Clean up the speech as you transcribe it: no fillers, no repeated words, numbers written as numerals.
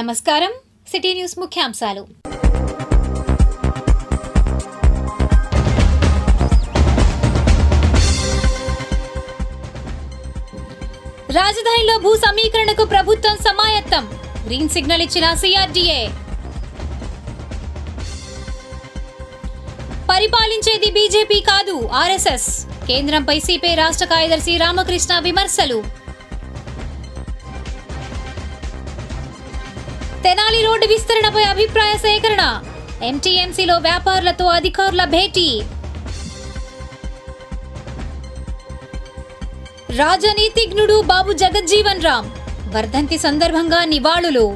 నమస్కారం city news ముఖ్యాంశాలు రాజధానిలో భూ సమీకరణకు ప్రభుత్వం సమాయత్తం గ్రీన్ సిగ్నల్ ఇచ్చిన సిఆర్డీఏ పరిపాలించేది బీజేపీ కాదు ఆర్ఎస్ఎస్ కేంద్రంపై సిపిఐ రాష్ట్ర కార్యదర్శి రామకృష్ణ విమర్శలు తెనాలి రోడ్డు విస్తరణపై అభిప్రాయ సేకరణ ఎంటీఎంసీలో వ్యాపారులతో అధికారుల భేటీ రాజనీతిజ్ఞుడు బాబు జగజ్జీవన్ రామ్ వర్ధంతి సందర్భంగా నివాళులు